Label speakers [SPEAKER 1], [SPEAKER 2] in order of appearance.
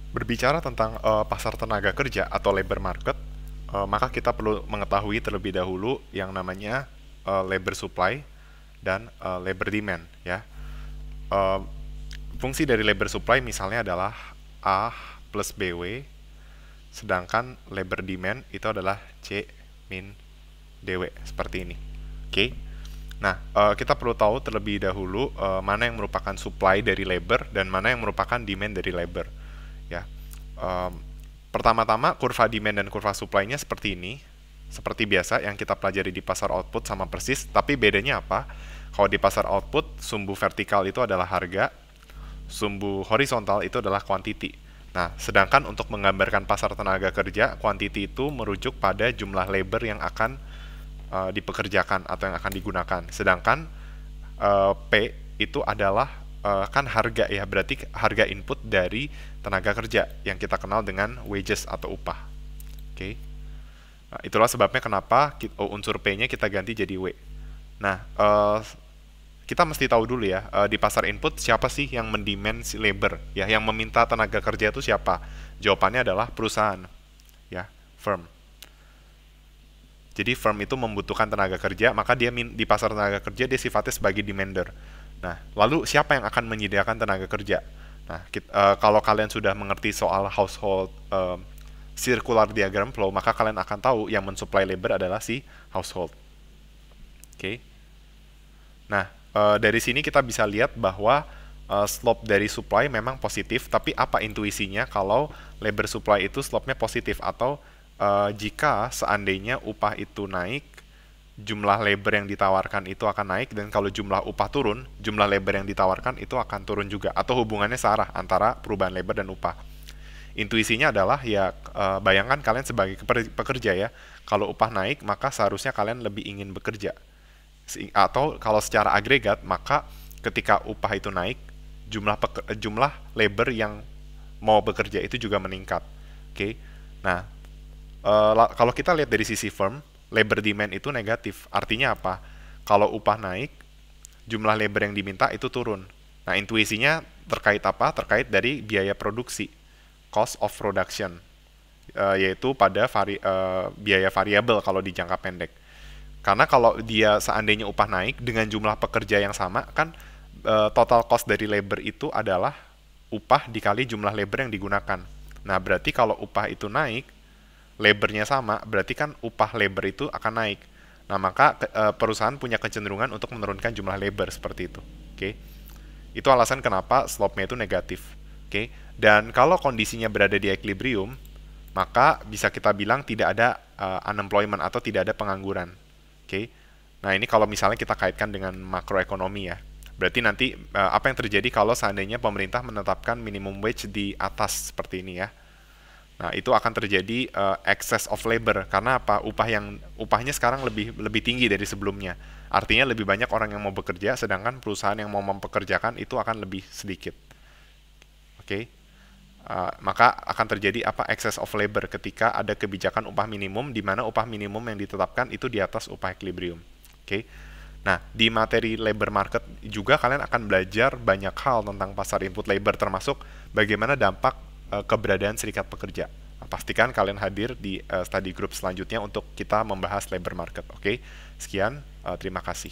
[SPEAKER 1] Berbicara tentang pasar tenaga kerja atau labor market, maka kita perlu mengetahui terlebih dahulu yang namanya labor supply dan labor demand, ya. Eh, Fungsi dari labor supply misalnya adalah A plus BW, sedangkan labor demand itu adalah C min DW, seperti ini. Oke. Nah, kita perlu tahu terlebih dahulu mana yang merupakan supply dari labor dan mana yang merupakan demand dari labor, ya. Em, Pertama-tama kurva demand dan kurva supply-nya seperti ini. Seperti biasa yang kita pelajari di pasar output sama persis, tapi bedanya apa? Kalau di pasar output, sumbu vertikal itu adalah harga, sumbu horizontal itu adalah quantity. Nah, sedangkan untuk menggambarkan pasar tenaga kerja, quantity itu merujuk pada jumlah labor yang akan dipekerjakan atau yang akan digunakan. Sedangkan P itu adalah kan harga, ya, berarti harga input dari tenaga kerja yang kita kenal dengan wages atau upah. Oke. Nah, itulah sebabnya kenapa unsur P-nya kita ganti jadi W. Nah, kita mesti tahu dulu ya, di pasar input siapa sih yang mendemand si labor, ya, yang meminta tenaga kerja itu siapa? Jawabannya adalah perusahaan, ya, firm. Jadi firm itu membutuhkan tenaga kerja, maka dia di pasar tenaga kerja dia sifatnya sebagai demander. Nah, lalu siapa yang akan menyediakan tenaga kerja? Nah, kalau kalian sudah mengerti soal household circular diagram flow, maka kalian akan tahu yang mensupply labor adalah si household. Oke. Nah, dari sini kita bisa lihat bahwa slope dari supply memang positif, tapi apa intuisinya kalau labor supply itu slope-nya positif, atau jika seandainya upah itu naik, jumlah labor yang ditawarkan itu akan naik, dan kalau jumlah upah turun, jumlah labor yang ditawarkan itu akan turun juga, atau hubungannya searah antara perubahan labor dan upah. Intuisinya adalah ya, bayangkan kalian sebagai pekerja, ya, kalau upah naik maka seharusnya kalian lebih ingin bekerja, atau kalau secara agregat maka ketika upah itu naik, jumlah labor yang mau bekerja itu juga meningkat. Oke. Nah, kalau kita lihat dari sisi firm, labor demand itu negatif. Artinya apa? Kalau upah naik, jumlah labor yang diminta itu turun. Nah, intuisinya terkait apa? Terkait dari biaya produksi, cost of production, yaitu pada biaya variabel kalau di jangka pendek. Karena kalau dia seandainya upah naik dengan jumlah pekerja yang sama, kan total cost dari labor itu adalah upah dikali jumlah labor yang digunakan. Nah, berarti kalau upah itu naik, labornya sama, berarti kan upah labor itu akan naik. Nah, maka perusahaan punya kecenderungan untuk menurunkan jumlah labor seperti itu. Oke. Itu alasan kenapa slope-nya itu negatif. Oke. Dan kalau kondisinya berada di equilibrium, maka bisa kita bilang tidak ada unemployment atau tidak ada pengangguran. Oke. Nah, ini kalau misalnya kita kaitkan dengan makroekonomi, ya. Berarti nanti apa yang terjadi kalau seandainya pemerintah menetapkan minimum wage di atas seperti ini, ya. Nah, itu akan terjadi excess of labor, karena apa? Upahnya sekarang lebih tinggi dari sebelumnya. Artinya lebih banyak orang yang mau bekerja, sedangkan perusahaan yang mau mempekerjakan itu akan lebih sedikit. Oke. Maka akan terjadi apa? Excess of labor ketika ada kebijakan upah minimum, di mana upah minimum yang ditetapkan itu di atas upah equilibrium. Oke. Nah, di materi labor market juga kalian akan belajar banyak hal tentang pasar input labor, termasuk bagaimana dampak keberadaan serikat pekerja. Nah, pastikan kalian hadir di study group selanjutnya untuk kita membahas labor market. Oke, sekian, terima kasih.